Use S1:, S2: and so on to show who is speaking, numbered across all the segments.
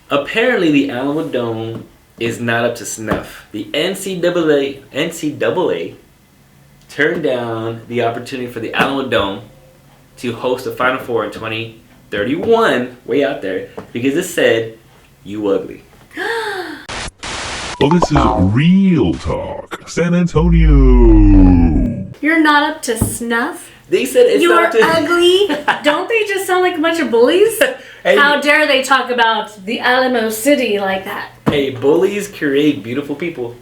S1: Apparently, the Alamodome is not up to snuff. The NCAA turned down the opportunity for the Alamodome to host the Final Four in 2031, way out there, because it said, "You ugly."
S2: Well, this is real talk, San Antonio.
S3: You're not up to snuff?
S1: They said it's
S3: You're
S1: not up to...
S3: ugly? Don't they just sound like a bunch of bullies?
S1: Hey,
S3: How dare they talk about the Alamo City like that?
S1: hey, bullies create beautiful people.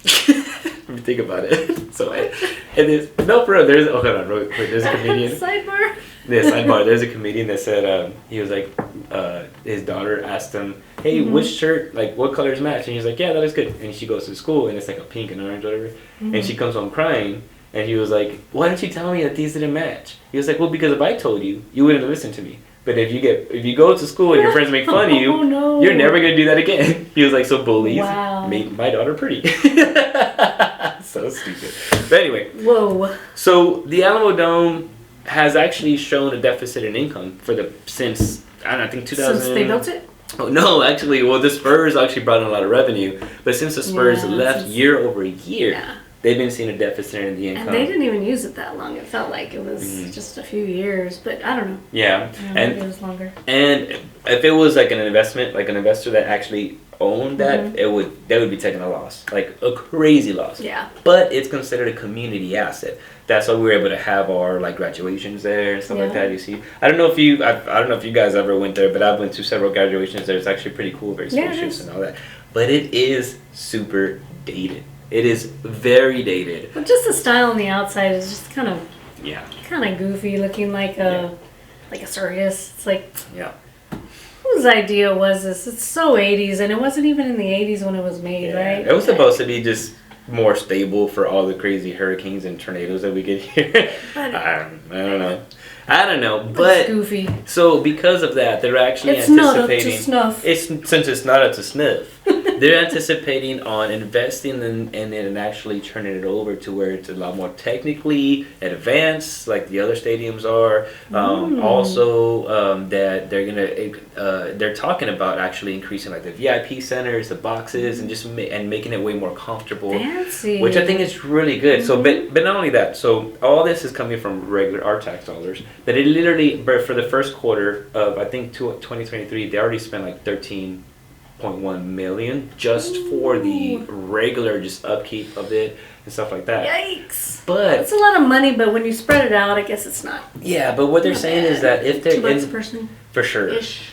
S1: Let me think about it. So, and there's no, bro. There's hold on, real quick. There's a comedian.
S3: Sidebar.
S1: Yeah, sidebar. There's a comedian that said he was like, his daughter asked him, "Hey, which shirt? Like, what colors match?" And he's like, "Yeah, that is good." And she goes to school, and it's like a pink and orange, whatever. And she comes home crying, and he was like, "Why didn't you tell me that these didn't match?" He was like, "Well, because if I told you, you wouldn't listen to me. But if you go to school and your friends make fun of you,
S3: no.
S1: you're never gonna do that again." He was like, "So bullies made my daughter pretty." So stupid. But anyway.
S3: Whoa.
S1: So the Alamodome has actually shown a deficit in income since I don't know, I think 2000.
S3: Since they built it?
S1: Oh no, actually, well the Spurs actually brought in a lot of revenue, but since the Spurs left year over year, they've been seeing a deficit in the income.
S3: And they didn't even use it that long. It felt like it was just a few years, but I don't know.
S1: Yeah,
S3: and maybe it was longer.
S1: And if it was like an investment, like an investor that actually owned that, they would be taking a loss, like a crazy loss.
S3: Yeah.
S1: But it's considered a community asset. That's why we were able to have our like graduations there and stuff like that. You see, I don't know if you guys ever went there, but I've went to several graduations there. It's actually pretty cool, very spacious and all that. But it is super dated. It is very dated.
S3: But just the style on the outside is just kind of goofy, looking like a circus. It's like whose idea was this? It's so 80s, and it wasn't even in the 80s when it was made, right?
S1: It was supposed to be just more stable for all the crazy hurricanes and tornadoes that we get here. I don't know, but
S3: it's goofy.
S1: So because of that, they're actually
S3: it's
S1: anticipating.
S3: It's not up to snuff.
S1: Since it's not up to snuff, they're anticipating on investing in it and actually turning it over to where it's a lot more technically advanced, like the other stadiums are. Also, that they're talking about actually increasing like the VIP centers, the boxes, and just making it way more comfortable.
S3: Fancy.
S1: Which I think is really good. So, but not only that. So all this is coming from our tax dollars. But it literally, for the first quarter of I think 2023, they already spent like 13.1 million just for the regular just upkeep of it and stuff like that.
S3: Yikes!
S1: But
S3: it's a lot of money, but when you spread it out, I guess it's not.
S1: Yeah, but what they're saying is that if they're
S3: $2 a person,
S1: for sure.
S3: Ish.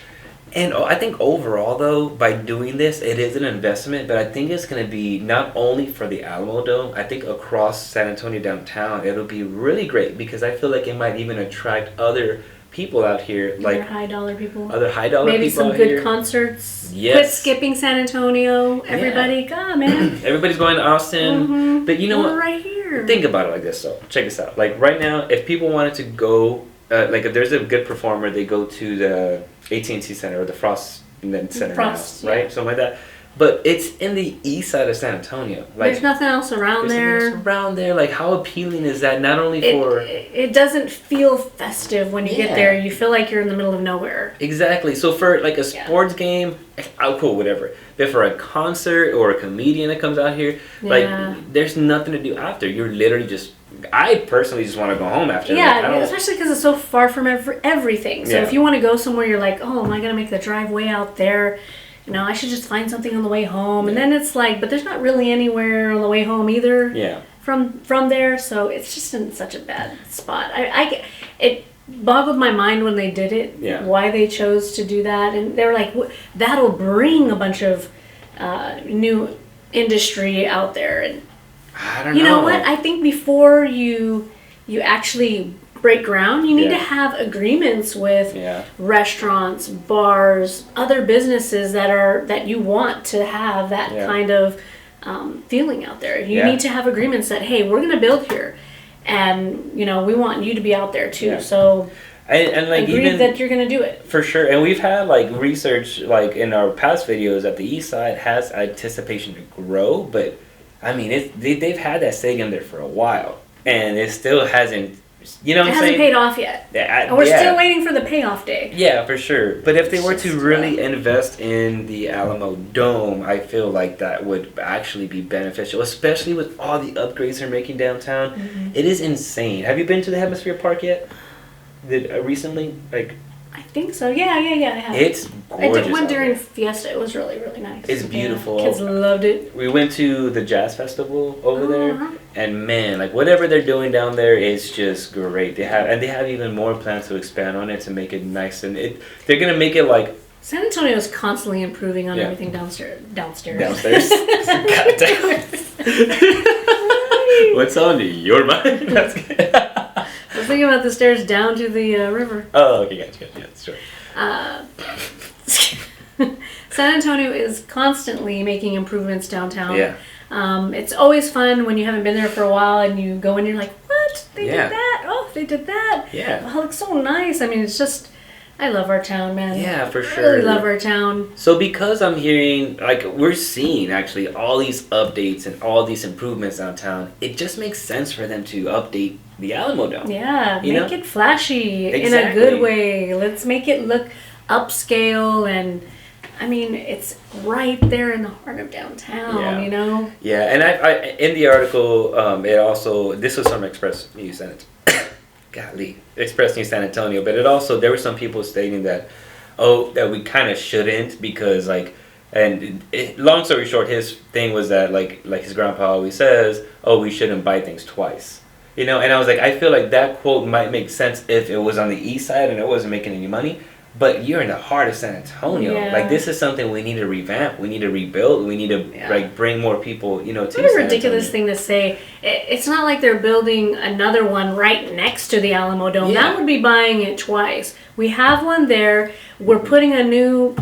S1: And I think overall, though, by doing this, it is an investment, but I think it's going to be not only for the Alamodome, I think across San Antonio downtown, it'll be really great because I feel like it might even attract other people out here.
S3: Other high-dollar people.
S1: Maybe
S3: people some good concerts.
S1: Yes.
S3: Quit skipping San Antonio. Everybody, God, man.
S1: Everybody's going to Austin. But you know what?
S3: Right here.
S1: Think about it like this, though. Check this out. Like right now, if people wanted to go... like if there's a good performer, they go to the AT&T Center or the Frost Center now, right? Something like that. But it's in the east side of San Antonio. Like,
S3: there's nothing else around there.
S1: Like how appealing is that? Not only for
S3: it doesn't feel festive when you get there. You feel like you're in the middle of nowhere.
S1: Exactly. So for like a sports game, cool, whatever. But for a concert or a comedian that comes out here, like there's nothing to do after. You're literally just. I personally just want to go home after.
S3: Yeah, especially because it's so far from everything. So if you want to go somewhere, you're like, oh, am I gonna make the drive way out there? You know, I should just find something on the way home. And then it's like, but there's not really anywhere on the way home either.
S1: Yeah.
S3: From there, so it's just in such a bad spot. It boggled my mind when they did it.
S1: Yeah.
S3: Why they chose to do that, and they were like, that'll bring a bunch of new industry out there. And
S1: I don't know.
S3: You know what? I think before you actually break ground, you need to have agreements with restaurants, bars, other businesses that you want to have that kind of feeling out there. You need to have agreements that, hey, we're going to build here, and we want you to be out there too. So
S1: and like
S3: agree
S1: even
S3: that you're going to do it
S1: for sure. And we've had like research like in our past videos that the east side has anticipation to grow, but I mean they've had that stadium there for a while, and it still hasn't You know what
S3: it
S1: I'm
S3: hasn't
S1: saying?
S3: paid off yet. And we're still waiting for the payoff day.
S1: Yeah, for sure. But if they were to really invest in the Alamodome, I feel like that would actually be beneficial, especially with all the upgrades they're making downtown.
S3: Mm-hmm.
S1: It is insane. Have you been to the Hemisphere Park yet? Recently? Like,
S3: I think so. Yeah, I have.
S1: it's gorgeous.
S3: I did one during Fiesta. It was really, really nice.
S1: It's beautiful.
S3: Yeah, kids loved it.
S1: We went to the jazz festival over there, and man, like whatever they're doing down there is just great. They have even more plans to expand on it to make it nice, and they're gonna make it like
S3: San Antonio is constantly improving on everything downstairs.
S1: Goddamn. What's on your mind? That's good.
S3: I was thinking about the stairs down to the river.
S1: Oh, okay, gotcha. Yeah, sure.
S3: San Antonio is constantly making improvements downtown.
S1: Yeah.
S3: It's always fun when you haven't been there for a while and you go in and you're like, what? They did that? Oh, they did that?
S1: Yeah.
S3: Oh, it looks so nice. I mean, it's just, I love our town, man.
S1: Yeah, for sure.
S3: I really love our town.
S1: So because I'm hearing, like, we're seeing actually all these updates and all these improvements downtown, it just makes sense for them to update the Alamodome.
S3: Yeah, make it flashy in a good way. Let's make it look upscale, and I mean, it's right there in the heart of downtown, you know?
S1: Yeah, and I in the article, it also, this was from Express News Express News San Antonio, but there were some people stating that, that we kind of shouldn't because, like, and long story short, his thing was that, like his grandpa always says, we shouldn't buy things twice. You know, and I was like, I feel like that quote might make sense if it was on the east side and it wasn't making any money. But you're in the heart of San Antonio. Yeah. Like, this is something we need to revamp. We need to rebuild. We need to like bring more people, you know, to San Antonio.
S3: What a ridiculous thing to say. It's not like they're building another one right next to the Alamodome. Yeah. That would be buying it twice. We have one there. We're putting a new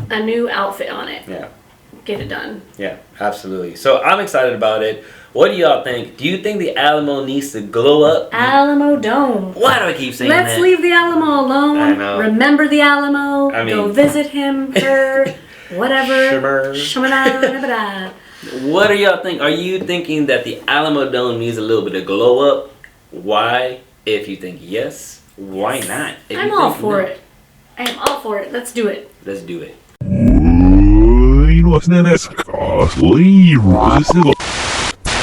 S3: outfit on it.
S1: Yeah.
S3: Get it done.
S1: Yeah, absolutely. So I'm excited about it. What do y'all think? Do you think the Alamo needs to glow up?
S3: Alamodome.
S1: Why do I keep saying that?
S3: Let's leave the Alamo alone.
S1: I know.
S3: Remember the Alamo.
S1: I mean,
S3: go visit him, her, whatever.
S1: What do y'all think? Are you thinking that the Alamodome needs a little bit of glow up? Why? If you think yes, why not? If
S3: I'm all for it. I am all for it. Let's do it.
S1: Let's do it.
S2: いいのはですね、少し